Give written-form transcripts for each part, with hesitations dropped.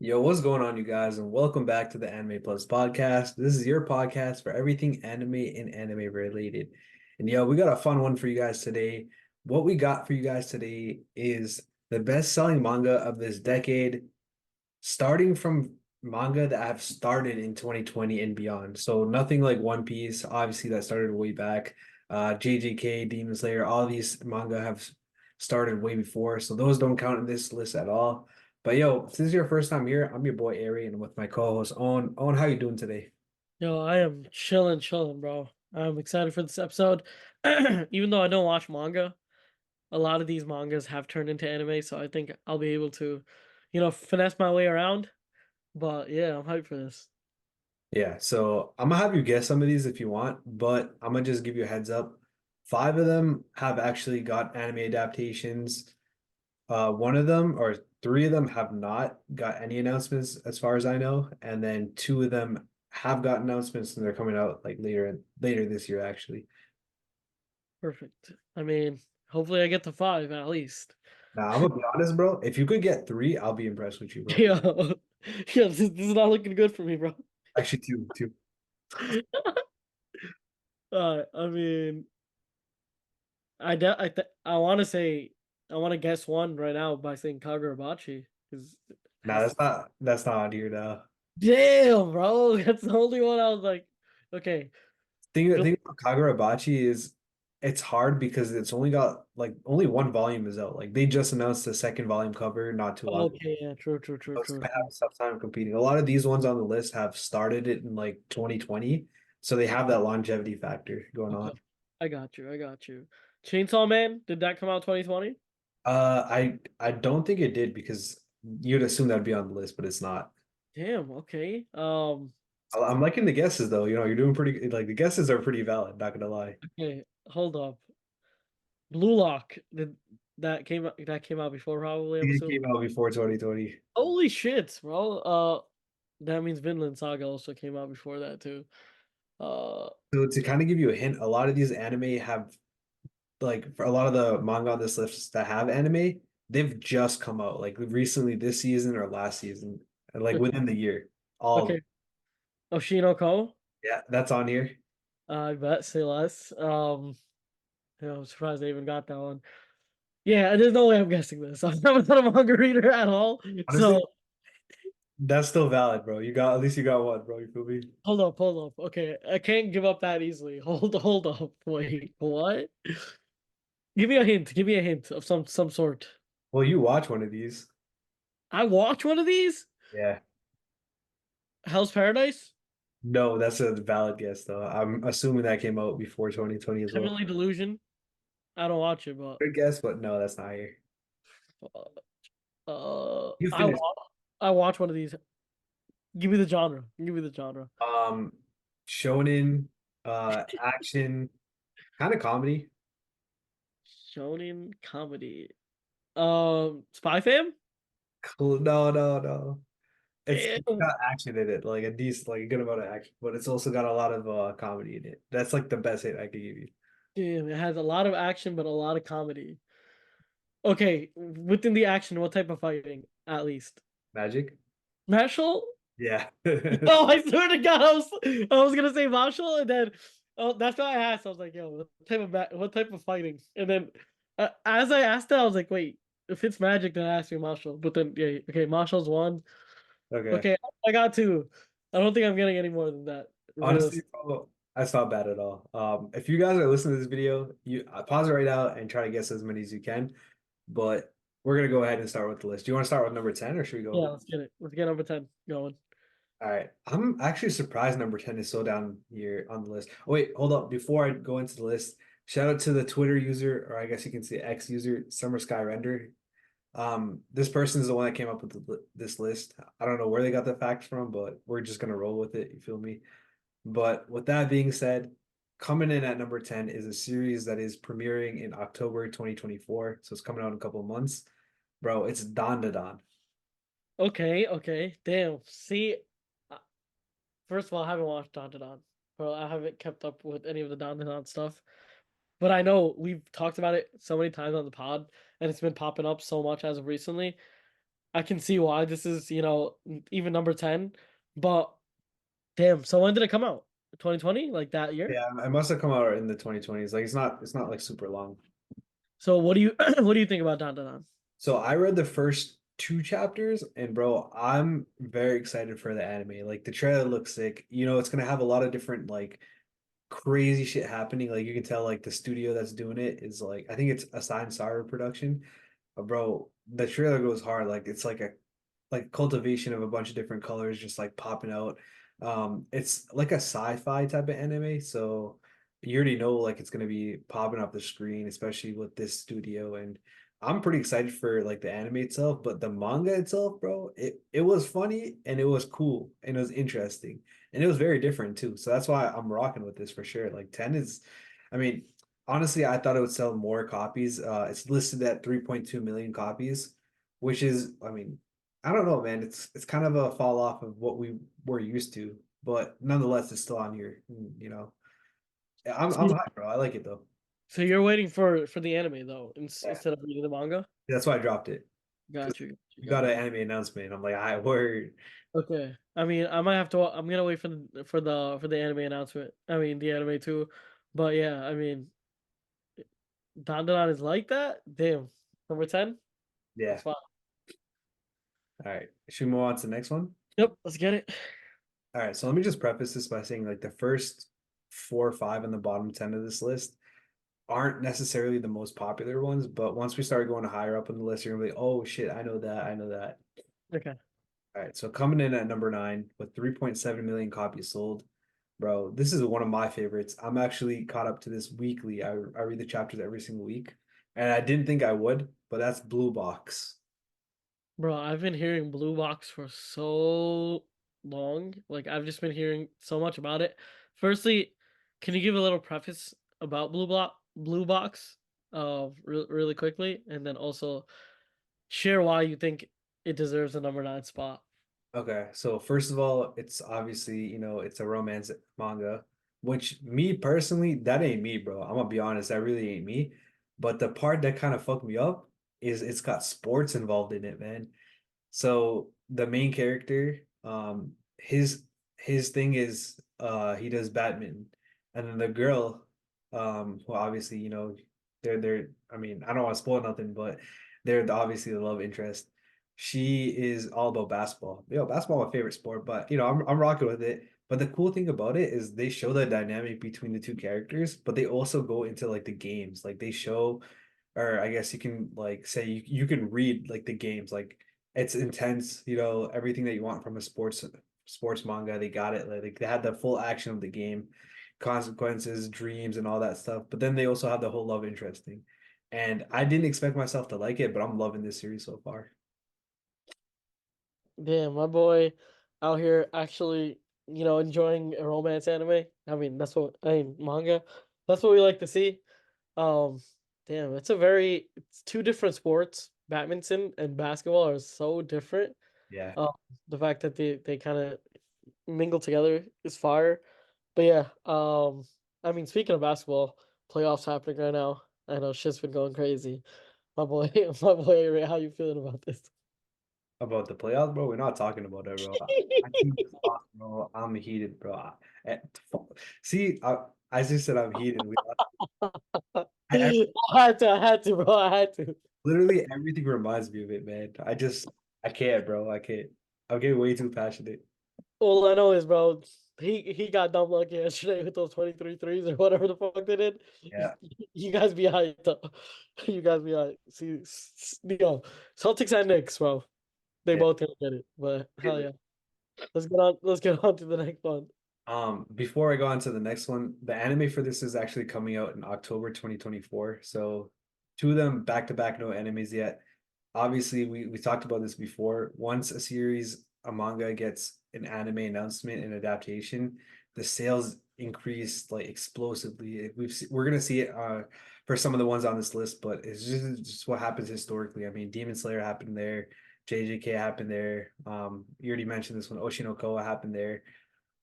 Yo, what's going on, you guys, and welcome back to the Anime Plus podcast. This is your podcast for everything anime and anime related. And yo, we got a fun one for you guys today. What we got for you guys today is the best-selling manga of this decade, starting from manga that have started in 2020 and beyond. So nothing like One Piece, obviously that started way back. JJK, Demon Slayer, all these manga have started way before, so those don't count in this list at all. But yo, if this is your first time here, I'm your boy Aray, and with my co-host Owen. Owen, how you doing today? Yo, I am chilling, bro. I'm excited for this episode. Even though I don't watch manga, a lot of these mangas have turned into anime, so I think I'll be able to, finesse my way around. But yeah, I'm hyped for this. Yeah, so I'm gonna have you guess some of these if you want, but I'm gonna just give you a heads up. Five of them have actually got anime adaptations. One of them or three of them have not got any announcements as far as I know, and then two of them have got announcements and they're coming out like later this year actually. Perfect. I mean, hopefully I get to five at least. Now, I'm gonna be honest, bro. If you could get three, I'll be impressed with you, bro. Yo, yeah, this is not looking good for me, bro. Actually, two. I mean, I want to say I want to guess one right now by saying Kagurabachi because it Nah, has that's not on here now. Damn, bro. That's the only one I was like, okay. Thing about Kagurabachi is it's hard because it's only got like only one volume is out. Like they just announced the second volume cover not too long ago. Okay, yeah, true, It's true, gonna have true. a tough time competing. A lot of these ones on the list have started it in like 2020, so they have that longevity factor going Okay. on. I got you. Chainsaw Man, did that come out 2020? I don't think it did because you'd assume that'd be on the list, but it's not. Damn, okay. I'm liking the guesses though. You're doing pretty like the guesses are pretty valid, not gonna lie. Okay, hold up. Blue Lock, did that came out before probably, I I'm think it assuming. came out before 2020. Holy shit, bro. That means Vinland Saga also came out before that too. Uh So to kind of give you a hint, a lot of these anime have like for a lot of the manga on this list that have anime, they've just come out like recently this season or last season, like okay, within the year. All okay. Oshinoko, yeah, that's on here. I bet, say less. Yeah, I'm surprised I even got that one. Yeah, there's no way I'm guessing this. I'm not a manga reader at all. So Honestly, that's still valid, bro. You got at least you got one, bro. You feel me? hold up. Okay, I can't give up that easily. Hold up. Wait, what? Give me a hint. Give me a hint of some sort. Well, you watch one of these. I watch one of these. Yeah. Hell's Paradise. No, that's a valid guess though. I'm assuming that came out before 2020 as well. Heavenly Delusion. I don't watch it, but Good guess, but no, that's not here. uh, You I finished. watch. I watch one of these. Give me the genre. Give me the genre. Um, Shonen, action, kind of comedy. Shonen comedy. Spy Fam. No, no, no. It's Damn. got action in it, like a decent, like a good amount of action, but it's also got a lot of comedy in it. That's like the best hit I could give you. Damn, it has a lot of action, but a lot of comedy. Okay, within the action, what type of fighting, at least? Magic? Martial? Yeah. Oh, I swear to God, I was gonna say martial, and then that's why I asked. I was like, "Yo, what type of fighting?" And then as I asked that, I was like, "Wait, if it's magic, then I ask you martial." But then, yeah, okay, martial's one. Okay. Okay, I got two. I don't think I'm getting any more than that. Honestly, Realist. bro, that's not bad at all. If you guys are listening to this video, you pause it right now and try to guess as many as you can. But we're gonna go ahead and start with the list. Do you want to start with number 10 or should we Yeah, go? let's get it. Let's get number 10 going. All right. I'm actually surprised number 10 is so down here on the list. Oh, wait, hold up. Before I go into the list, shout out to the Twitter user, or I guess you can say X user, Summer Sky Render. This person is the one that came up with this list. I don't know where they got the facts from, but we're just gonna roll with it. You feel me? But with that being said, coming in at number 10 is a series that is premiering in October 2024. So it's coming out in a couple of months. Bro, it's Don Da Don. Okay. Damn. See, uh, first of all, I haven't watched Don to Don. Bro, I haven't kept up with any of the Don to Don stuff. But I know we've talked about it so many times on the pod, and it's been popping up so much as of recently. I can see why this is, even number 10. But damn, so when did it come out? 2020, like that year? Yeah, it must have come out in the 2020s. Like it's not like super long. So what do you what do you think about Dan Dan? So I read the first two chapters, and bro, I'm very excited for the anime. Like the trailer looks sick. It's gonna have a lot of different like crazy shit happening. Like you can tell like the studio that's doing it is like I think it's Asign Saru production. But bro, the trailer goes hard. Like it's like a cultivation of a bunch of different colors just like popping out. It's like a sci-fi type of anime, so you already know like it's gonna be popping up the screen, especially with this studio. And I'm pretty excited for like the anime itself, but the manga itself, bro, it was funny and it was cool and it was interesting and it was very different too. So that's why I'm rocking with this for sure. Like 10 is, I mean, honestly, I thought it would sell more copies. It's listed at 3.2 million copies, which is, I mean, I don't know, man. It's kind of a fall off of what we were used to, but nonetheless, it's still on here. I'm So, hyped, bro. I like it though. so you're waiting for the anime though, Yeah, instead of reading the manga? that's why I dropped it because Got you, got you, we got got an you. anime announcement. I'm like, I word. Okay. I mean, I might have to. I'm gonna wait for the anime announcement. I mean, the anime too. But yeah, I mean, Dandadan is like that. Damn. Number 10. That's Yeah. fine. All right. Should we move on to the next one? Yep. Let's get it. All right. So let me just preface this by saying like the first four or five on the bottom 10 of this list aren't necessarily the most popular ones, but once we start going higher up on the list, you're gonna be like, oh shit, I know that, I know that. Okay. All right, so coming in at number nine with 3.7 million copies sold, bro, this is one of my favorites. I'm actually caught up to this weekly. I read the chapters every single week, and I didn't think I would, but that's Blue Box. Bro, I've been hearing Blue Box for so long. Like I've just been hearing so much about it. Firstly, can you give a little preface about Blue Box really quickly, and then also share why you think it deserves a number 9 spot. Okay, so first of all, it's obviously, it's a romance manga, which me personally, that ain't me, bro. I'm gonna be honest, that really ain't me. But the part that kind of fucked me up is it's got sports involved in it, man. So the main character, his thing is he does badminton. And then the girl, well obviously, they're I mean, I don't want to spoil nothing, but obviously the love interest. She is all about basketball. Basketball my favorite sport, but I'm rocking with it. But the cool thing about it is they show the dynamic between the two characters, but they also go into like the games. Like they show, or I guess you can like say you can read like the games. Like it's intense, everything that you want from a sports manga. They got it. Like they had the full action of the game, consequences, dreams, and all that stuff. But then they also have the whole love interest thing. And I didn't expect myself to like it, but I'm loving this series so far. Damn, my boy out here actually, enjoying a romance anime. I mean manga. That's what we like to see. Um, damn, it's two different sports. Badminton and basketball are so different. Yeah. Um, the fact that they kind of mingle together is fire. But yeah, I mean, speaking of basketball, playoffs happening right now. I know shit's been going crazy. My boy, my boy, Ray, how you feeling about this? About the playoffs, bro. We're not talking about it, bro. My team just lost, bro. I'm heated, bro. Eh, See, I just said I'm heated. I I had to, bro. I had to. literally everything reminds me of it, man. I can't, bro. I can't. I'm getting way too passionate. All I know is, bro, he got dumb lucky yesterday with those 23 threes or whatever the fuck they did. Yeah. You guys be hyped, though. You guys be hyped. See, yo, Celtics and Knicks, bro. They Yeah. both gonna get it. But hell yeah. Let's get on. Let's get on to the next one. Before I go on to the next one, the anime for this is actually coming out in October 2024. So two of them back to back, no animes yet. Obviously, we talked about this before. Once a series, a manga gets an anime announcement and adaptation, the sales increase like explosively. We're gonna see it for some of the ones on this list, but it's just what happens historically. I mean, Demon Slayer happened there, JJK happened there. You already mentioned this one, Oshinoko happened there.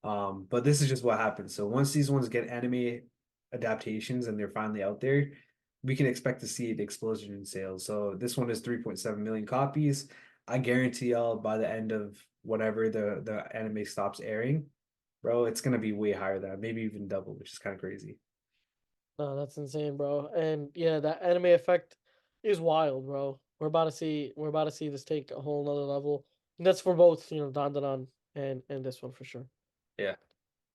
But this is just what happens. So once these ones get anime adaptations and they're finally out there, we can expect to see an explosion in sales. So this one is 3.7 million copies. I guarantee y'all by the end of whenever the anime stops airing, bro, it's gonna be way higher than that, maybe even double, which is kind of crazy. No, that's insane, bro. And yeah, that anime effect is wild, bro. We're about to see this take a whole nother level. And that's for both, Dandadan and this one for sure. Yeah.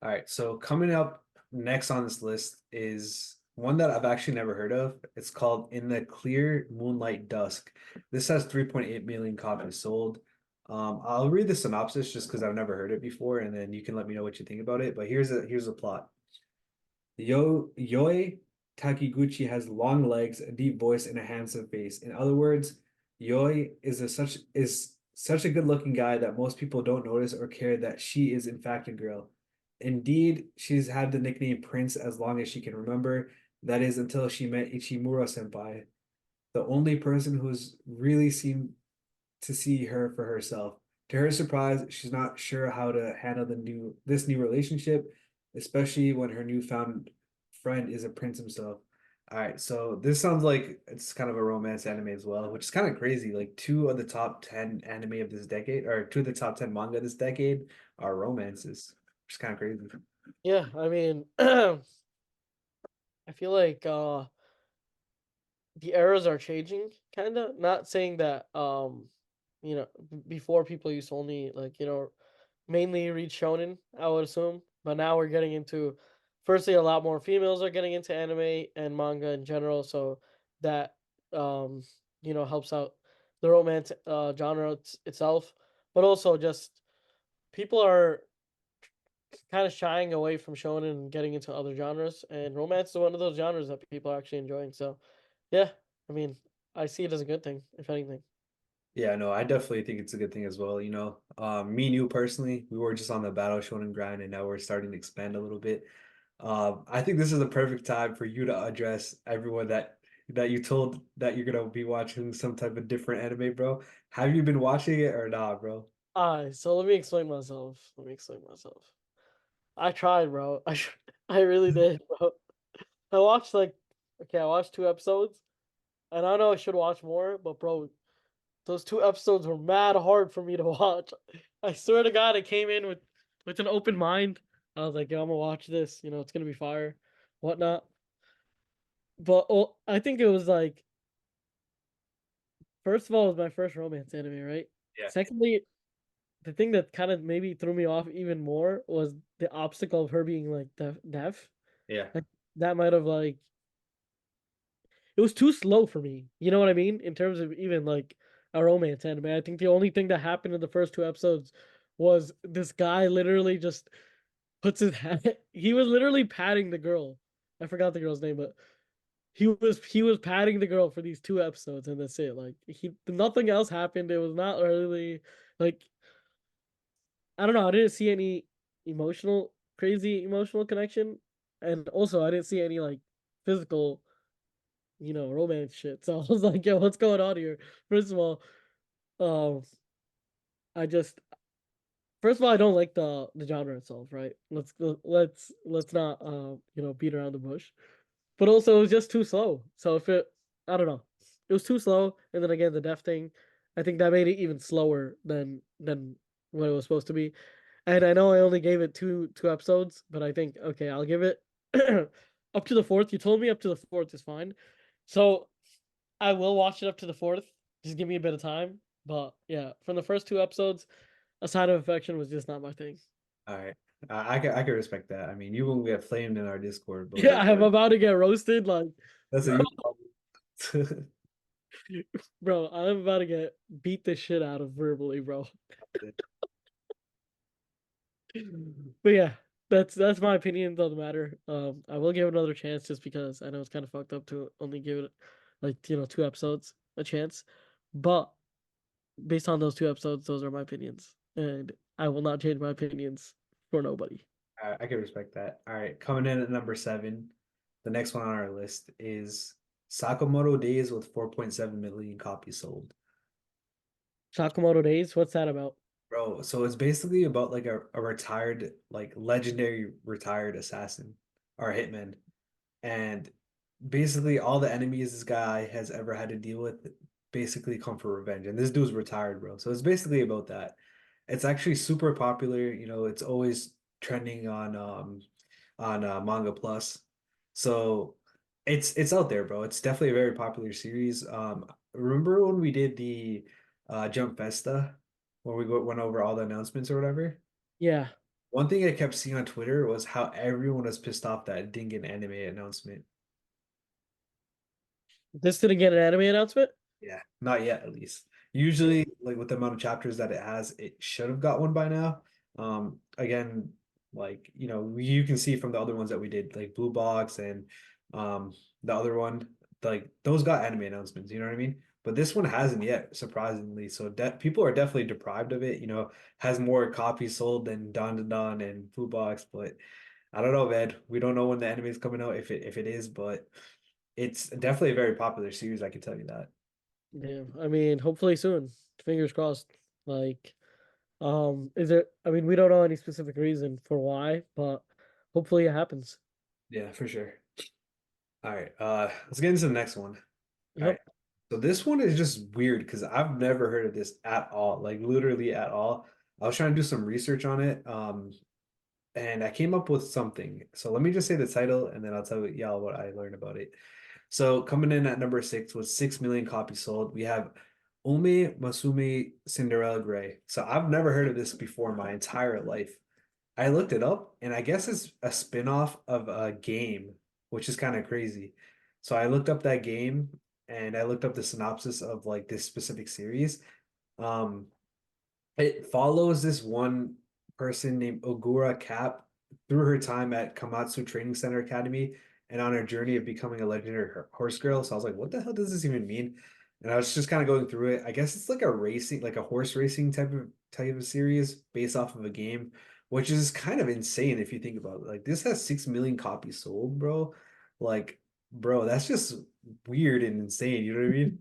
All right. So coming up next on this list is one that I've actually never heard of. It's called In the Clear Moonlight Dusk. This has 3.8 million copies sold. I'll read the synopsis just because I've never heard it before, and then you can let me know what you think about it. But here's a plot. Yoi Takiguchi has long legs, a deep voice, and a handsome face. In other words, Yoi is such a good-looking guy that most people don't notice or care that she is in fact a girl. Indeed, she's had the nickname Prince as long as she can remember. That is until she met Ichimura Senpai, the only person who's really seemed to see her for herself. To her surprise, she's not sure how to handle this new relationship, especially when her newfound friend is a prince himself. All right, so this sounds like it's kind of a romance anime as well, which is kind of crazy. Like two of the top 10 anime of this decade, or two of the top 10 manga this decade are romances, which is kind of crazy. Yeah, I mean, I feel like the eras are changing, kind of. Not saying that before people used to only like, mainly read shonen, I would assume, but now we're getting into firstly a lot more females are getting into anime and manga in general, so that um helps out the romance genre itself, but also just people are kind of shying away from shonen and getting into other genres, and romance is one of those genres that people are actually enjoying. So, yeah, I mean, I see it as a good thing, if anything. Yeah, no, I definitely think it's a good thing as well. Me and you personally, we were just on the battle shonen grind, and now we're starting to expand a little bit. I think this is the perfect time for you to address everyone that you told that you're gonna be watching some type of different anime, bro. Have you been watching it or not, bro? So let me explain myself. I tried, bro. I really did, bro. I watched I watched 2 episodes, and I know I should watch more, but bro, those 2 episodes were mad hard for me to watch. I swear to God, I came in with an open mind. I was like, yo, I'm gonna watch this. It's gonna be fire, whatnot. But I think it was like, first of all, it was my first romance anime, right? Yeah, Secondly, the thing that kind of maybe threw me off even more was the obstacle of her being like deaf. yeah, Like that might have like it was too slow for me. You know what I mean? In terms of even like a romance anime. I think the only thing that happened in the first 2 episodes was this guy literally just puts his hand he was literally patting the girl. I forgot the girl's name, but he was patting the girl for these 2 episodes, and that's it. Like nothing else happened. It was not really like, I don't know. I didn't see any crazy emotional connection, and also I didn't see any like physical, romance shit. So I was like, yo, what's going on here? First of all, um, I just first of all, I don't like the genre itself, right? Let's not beat around the bush. But also it was just too slow. So if it I don't know. It was too slow, and then again the deaf thing, I think that made it even slower than what it was supposed to be. And I know I only gave it two episodes, but I think okay, I'll give it up to the fourth. You told me up to the fourth is fine. So I will watch it up to the fourth. Just give me a bit of time. But yeah, from the first 2 episodes, A Sign of Affection was just not my thing. all right. I can respect that. I mean, you won't get flamed in our Discord, but Yeah, I'm about to get roasted. Like, that's a bro, you problem. bro, I'm about to get beat the shit out of verbally, bro. But yeah, that's my opinion. Doesn't matter. I will give it another chance just because I know it's kind of fucked up to only give it like 2 episodes a chance. But based on those 2 episodes, those are my opinions, and I will not change my opinions for nobody. I can respect that. All right, coming in at number seven, the next one on our list is Sakamoto Days with 4.7 million copies sold. Sakamoto Days, what's that about? Bro, so it's basically about like a retired, like legendary retired assassin or hitman. And basically all the enemies this guy has ever had to deal with basically come for revenge. And this dude's retired, bro. So it's basically about that. It's actually super popular. It's always trending on Manga Plus. So it's out there, bro. It's definitely a very popular series. Remember when we did the Jump Festa where went over all the announcements or whatever? Yeah. One thing I kept seeing on Twitter was how everyone was pissed off that it didn't get an anime announcement. This didn't get an anime announcement? Yeah, not yet at least. Yeah. Usually, like with the amount of chapters that it has, it should have got one by now. Again, like you can see from the other ones that we did, like Blue Box and the other one, like those got anime announcements, you know what I mean? But this one hasn't yet, surprisingly. So people are definitely deprived of it, has more copies sold than Don Don and Blue Box, but I don't know, man. We don't know when the anime is coming out if it is, but it's definitely a very popular series, I can tell you that. Yeah. I mean, hopefully soon. Fingers crossed. Like, is there, I mean, we don't know any specific reason for why, but hopefully it happens. Yeah, for sure. All right, let's get into the next one. All right. Yep. So this one is just weird because I've never heard of this at all, like literally at all. I was trying to do some research on it, and I came up with something. So let me just say the title, and then I'll tell y'all what I learned about it. So coming in at number six with 6 million copies sold, we have Ome Masume Cinderella Gray. So I've never heard of this before in my entire life. I looked it up, and I guess it's a spin-off of a game, which is kind of crazy. So I looked up that game, and I looked up the synopsis of like this specific series. Um, it follows this one person named Ogura Cap through her time at Kamatsu Training Center Academy and on her journey of becoming a legendary horse girl. So I was like, what the hell does this even mean? And I was just kind of going through it. I guess it's like a racing, like a horse racing type of series based off of a game, which is kind of insane if you think about it. Like this has 6 million copies sold, bro. Like, bro, that's just weird and insane. You know what I mean?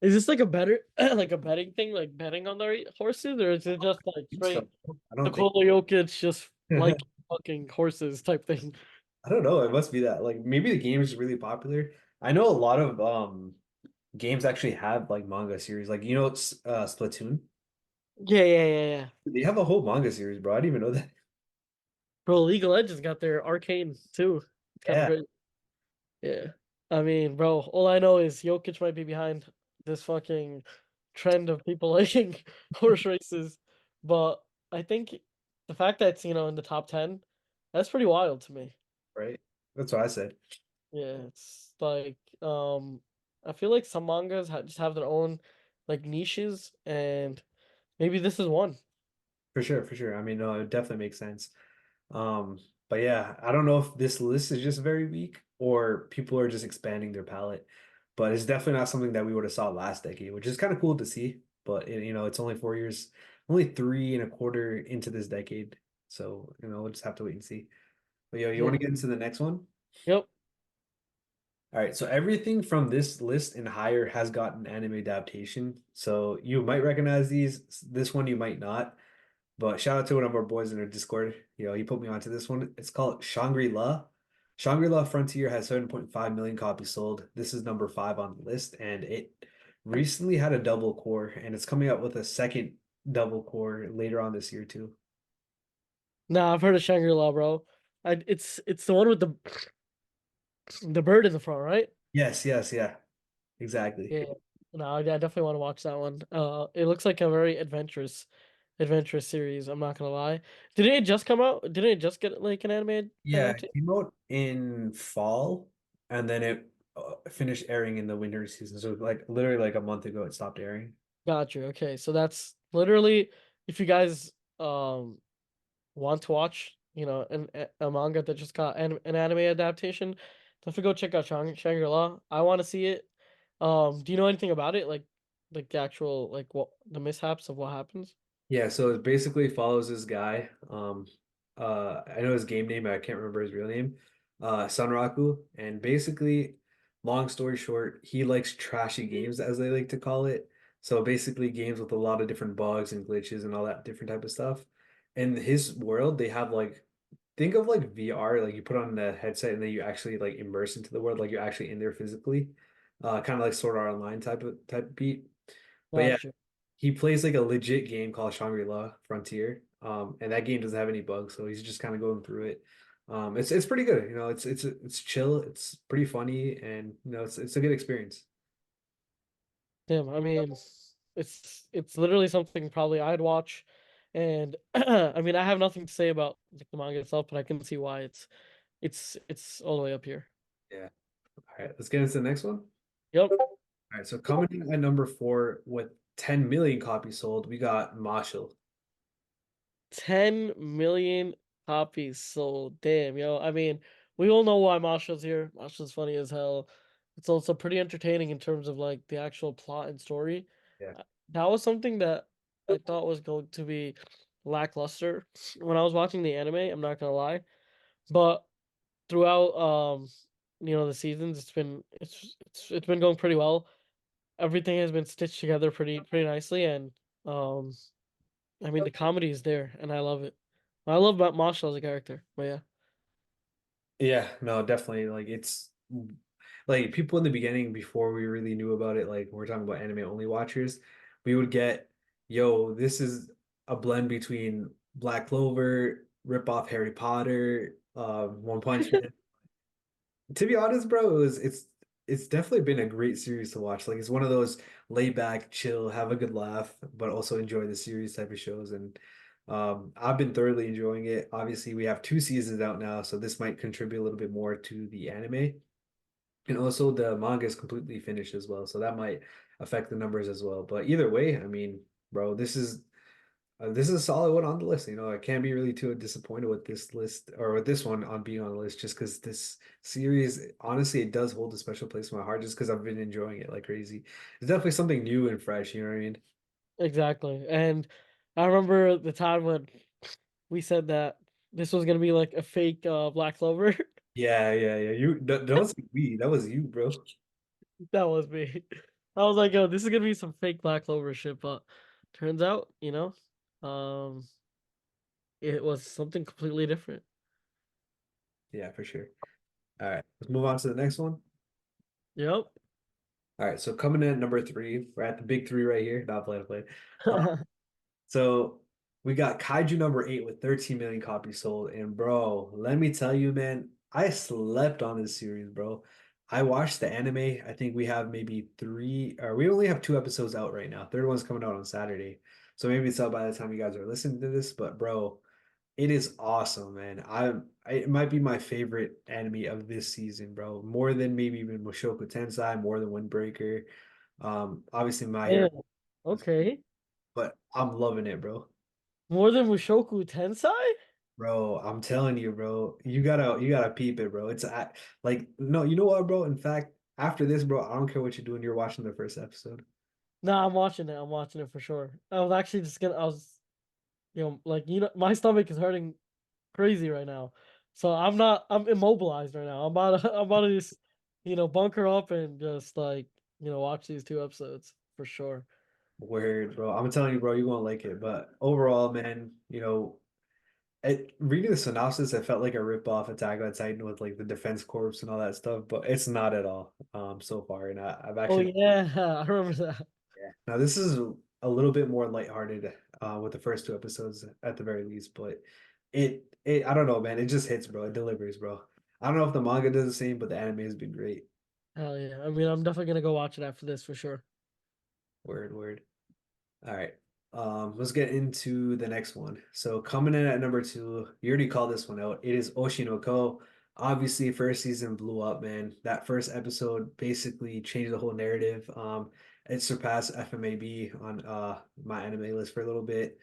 Is this like a better, like a betting thing, like betting on the horses, or is it just like I think so. straight I don't think Nikola Jokic just like fucking horses type thing? I don't know. It must be that. Like maybe the game is really popular. I know a lot of games actually have like manga series. Like it's Splatoon. Yeah, yeah, yeah, yeah. They have a whole manga series, bro. I didn't even know that. Bro, League of Legends got their arcane too. It's kind of Yeah, great. Yeah. I mean, bro, all I know is Jokic might be behind this fucking trend of people liking horse races. But I think the fact that it's, in the top 10, that's pretty wild to me. right. That's what I said. Yeah, it's like I feel like some mangas just have their own like niches, and maybe this is one. For sure, for sure. I mean, no, it definitely makes sense. But yeah, I don't know if this list is just very weak or people are just expanding their palette. But it's definitely not something that we would have saw last decade, which is kind of cool to see. But it's only 4 years, only 3 and a quarter into this decade. So, we'll just have to wait and see. But yo, you want Yeah. to get into the next one? Yep. All right, so everything from this list and higher has gotten anime adaptation. So you might recognize these. This one you might not. But shout out to one of our boys in our Discord. He put me onto this one. It's called Shangri-La. Shangri-La Frontier has 7.5 million copies sold. This is number five on the list, and it recently had a double core, and it's coming out with a second double core later on this year too. Nah, I've heard of Shangri-La, bro. It's the one with the bird in the front, right? Yes, yes, yeah, exactly. Yeah. No, I definitely want to watch that one. It looks like a very adventurous series. I'm not gonna lie. Did it just come out? Didn't it just get like an anime Yeah, it adaptation? came out in fall, and then it finished airing in the winter season. So like literally like a month ago, it stopped airing. Got you. Okay, so that's literally if you guys want to watch, a manga that just got an anime adaptation, definitely go check out Shangri-La. I want to see it. Do you know anything about it? Like the actual like what the mishaps of what happens? Yeah, so it basically follows this guy. I know his game name, I can't remember his real name. Sunraku. And basically, long story short, he likes trashy games, as they like to call it. So basically, games with a lot of different bugs and glitches and all that different type of stuff. In his world, they have like think of like VR, like you put on the headset and then you actually like immerse into the world, like you're actually in there physically. Kind of like Sword Art Online type beat. But yeah, Gotcha. he plays like a legit game called Shangri-La Frontier. And that game doesn't have any bugs, so he's just kind of going through it. It's pretty good. You know, it's chill, it's pretty funny, and you know, it's a good experience. Damn, I mean, it's literally something probably I'd watch, and I mean, I have nothing to say about like the manga itself, but I can see why it's all the way up here. Yeah. All right, let's get into the next one. Yep. All right, so coming in at number four with 10 million copies sold, we got Marshall. 10 million copies sold. Damn, yo. I mean, we all know why Marshall's here. Marshall's funny as hell. It's also pretty entertaining in terms of like the actual plot and story. Yeah. That was something that I thought was going to be lackluster when I was watching the anime, I'm not gonna lie. But throughout the seasons, it's been going pretty well. Everything has been stitched together pretty nicely, and um I mean, the comedy is there, and I love it. I love about Marshall as a character. But yeah, Yeah, no, definitely. Like it's like people in the beginning before we really knew about it, like we're talking about anime only watchers, we would get, yo, this is a blend between Black Clover, rip off Harry Potter, One Punch Man. To be honest, bro, it's definitely been a great series to watch. Like it's one of those laid back, chill, have a good laugh, but also enjoy the series type of shows. And I've been thoroughly enjoying it. Obviously, we have two seasons out now, so this might contribute a little bit more to the anime. And also the manga is completely finished as well, so that might affect the numbers as well. But either way, I mean, bro, this is a solid one on the list. You know, I can't be really too disappointed with this list or with this one on being on the list just because this series, honestly, it does hold a special place in my heart just because I've been enjoying it like crazy. It's definitely something new and fresh, you know what I mean? exactly. And I remember the time when we said that this was gonna be like a fake Black Clover. Yeah, yeah, yeah. Don't say we, that was you, bro. That was me. I was like, "Yo, this is gonna be some fake Black Clover shit," but turns out, um, it was something completely different. Yeah, for sure. All right, let's move on to the next one. Yep. All right, so coming in at number three, we're at the big three right here. Not play. So we got Kaiju number eight with 13 million copies sold. And bro, let me tell you, man, I slept on this series, bro. I watched the anime. I think we have maybe three, or we only have two episodes out right now. Third one's coming out on Saturday. So maybe it's out by the time you guys are listening to this. But bro, it is awesome, man. It might be my favorite anime of this season, bro. More than maybe even Mushoku Tensei, more than Windbreaker. Obviously My Hero, Damn. Okay. but I'm loving it, bro. More than Mushoku Tensei? Bro, I'm telling you, bro, you gotta peep it, bro. Like no, you know what, bro? In fact, after this, bro, I don't care what you're doing. You're watching the first episode. Nah, I'm watching it. I'm watching it for sure. I was actually just gonna. I was, like my stomach is hurting crazy right now. So I'm not. I'm immobilized right now. I'm about to just, bunker up and just like, watch these two episodes for sure. Word, bro. I'm telling you, bro, you're gonna like it. But overall, man, reading the synopsis, it felt like a rip off Attack on Titan with like the Defense Corps and all that stuff, but it's not at all. So far, and I've Oh actually yeah, I remember that. yeah. Now this is a little bit more lighthearted, with the first two episodes at the very least, but it I don't know, man. It just hits, bro. It delivers, bro. I don't know if the manga does the same, but the anime has been great. Hell yeah. I mean, I'm definitely gonna go watch it after this for sure. Word, word. All right. Let's get into the next one. So coming in at number two, you already called this one out. It is Oshinoko. Obviously, first season blew up, man. That first episode basically changed the whole narrative. It surpassed FMAB on my anime list for a little bit.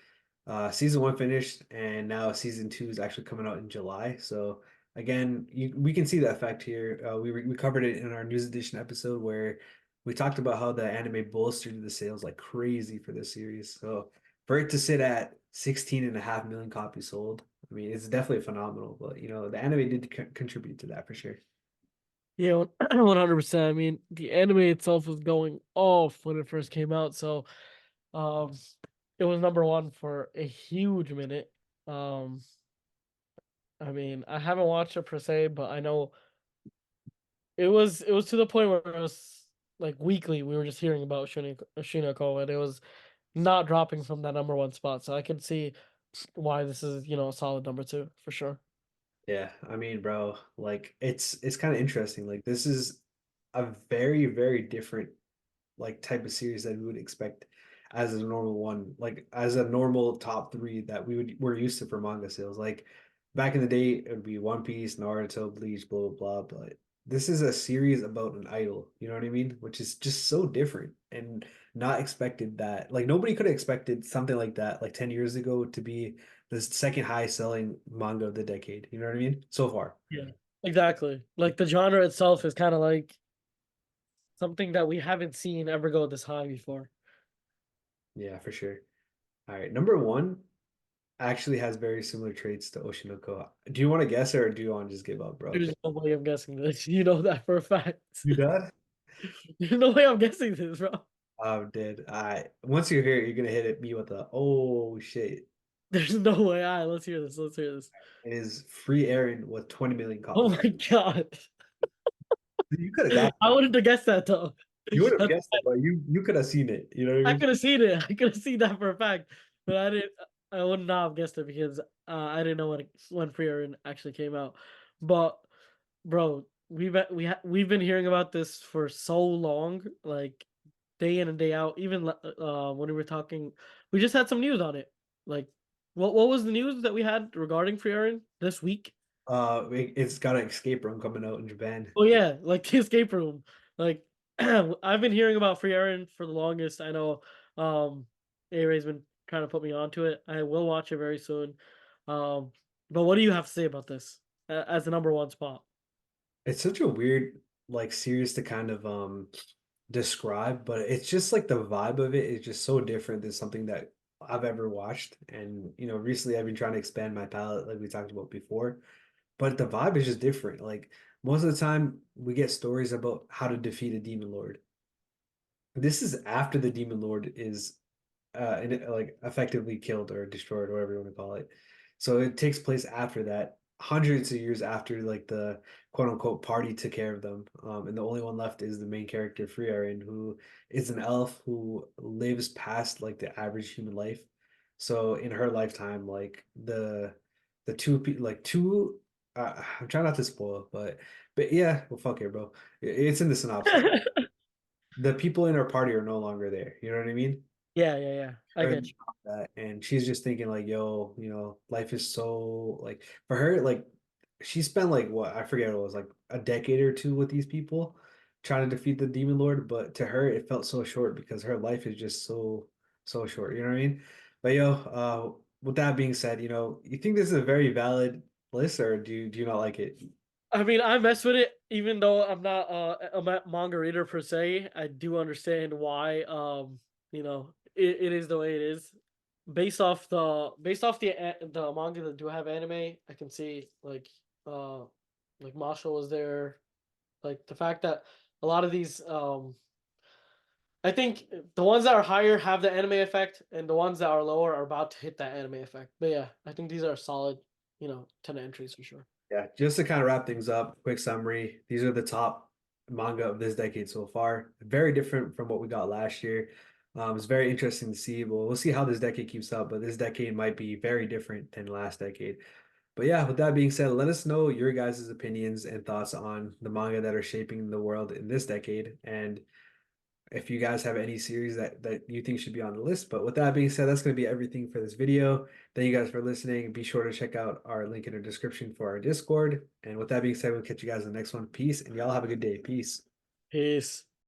Season one finished, and now season two is actually coming out in July. So again, we can see the effect here. We covered it in our news edition episode where we talked about how the anime bolstered the sales like crazy for this series. So for it to sit at 16.5 million copies sold, I mean, it's definitely phenomenal. But the anime did contribute to that for sure. Yeah, 100%. I mean, the anime itself was going off when it first came out, so um, it was number one for a huge minute. Um, I mean, I haven't watched it per se, but I know it was to the point where it was. like weekly we were just hearing about Shinako, and it was not dropping from that number one spot. So I can see why this is, a solid number two for sure. Yeah, I mean, bro, like it's kind of interesting. Like this is a very, very different like type of series that we would expect as a normal one, like as a normal top three that we're used to for manga sales. Like back in the day, it would be One Piece, Naruto, Bleach, blah blah blah. But this is a series about an idol, you know what I mean? Which is just so different and not expected that. Like nobody could have expected something like that like 10 years ago to be the second highest selling manga of the decade. You know what I mean? So far. Yeah, exactly. Like the genre itself is kind of like something that we haven't seen ever go this high before. Yeah, for sure. All right, number one actually has very similar traits to Oshinoko. Do you want to guess or do you want to just give up, bro? There's no way I'm guessing this. You know that for a fact. You done? There's no way I'm guessing this, bro. I'm dead. I once you hear it, you're gonna hit it me with a oh shit. There's no way. All right, let's hear this. Let's hear this. It is Free Aaron with 20 million Oh copies. my God. You could have got I wouldn't have guessed that though. you would have That's, guessed it, but you could have seen it. You know what I I mean? could have seen it. I could have seen that for a fact, but I didn't. I would not have guessed it because I didn't know when Freerin actually came out. But bro, we've been hearing about this for so long, like day in and day out. Even when we were talking, we just had some news on it. Like, what was the news that we had regarding Freerin this week? It's got an escape room coming out in Japan. Oh yeah, like the escape room. Like I've been hearing about Free Aaron for the longest. I know A-Ray's been trying to put me onto it. I will watch it very soon. Um, but what do you have to say about this as the number one spot? It's such a weird like series to kind of describe, but it's just like the vibe of it is just so different than something that I've ever watched. And recently I've been trying to expand my palette, like we talked about before. But the vibe is just different. Like most of the time, we get stories about how to defeat a demon lord. This is after the demon lord is like effectively killed or destroyed, or whatever you want to call it. So it takes place after that, hundreds of years after like the quote unquote party took care of them. And the only one left is the main character, Frieren, who is an elf who lives past like the average human life. So in her lifetime, like the two I'm trying not to spoil, but yeah, well fuck it, bro. It's in the synopsis. The people in her party are no longer there. You know what I mean? Yeah, yeah, yeah. I Her get and you. that, and she's just thinking like, yo, life is so like for her, like she spent like what I forget what it was like a decade or two with these people trying to defeat the demon lord, but to her it felt so short because her life is just so short. You know what I mean? But yo, with that being said, you think this is a very valid list, or do you not like it? I mean, I mess with it, even though I'm not a manga reader per se. I do understand why, it is the way it is. Based off the manga that do have anime, I can see like Masha was there. Like the fact that a lot of these, I think the ones that are higher have the anime effect, and the ones that are lower are about to hit that anime effect. But yeah, I think these are solid, 10 entries for sure. Yeah, just to kind of wrap things up, quick summary. These are the top manga of this decade so far. Very different from what we got last year. It's very interesting to see. Well, we'll see how this decade keeps up, but this decade might be very different than last decade. But yeah, with that being said, let us know your guys' opinions and thoughts on the manga that are shaping the world in this decade. And if you guys have any series that you think should be on the list. But with that being said, that's going to be everything for this video. Thank you guys for listening. Be sure to check out our link in the description for our Discord. And with that being said, we'll catch you guys in the next one. Peace, and y'all have a good day. Peace. Peace.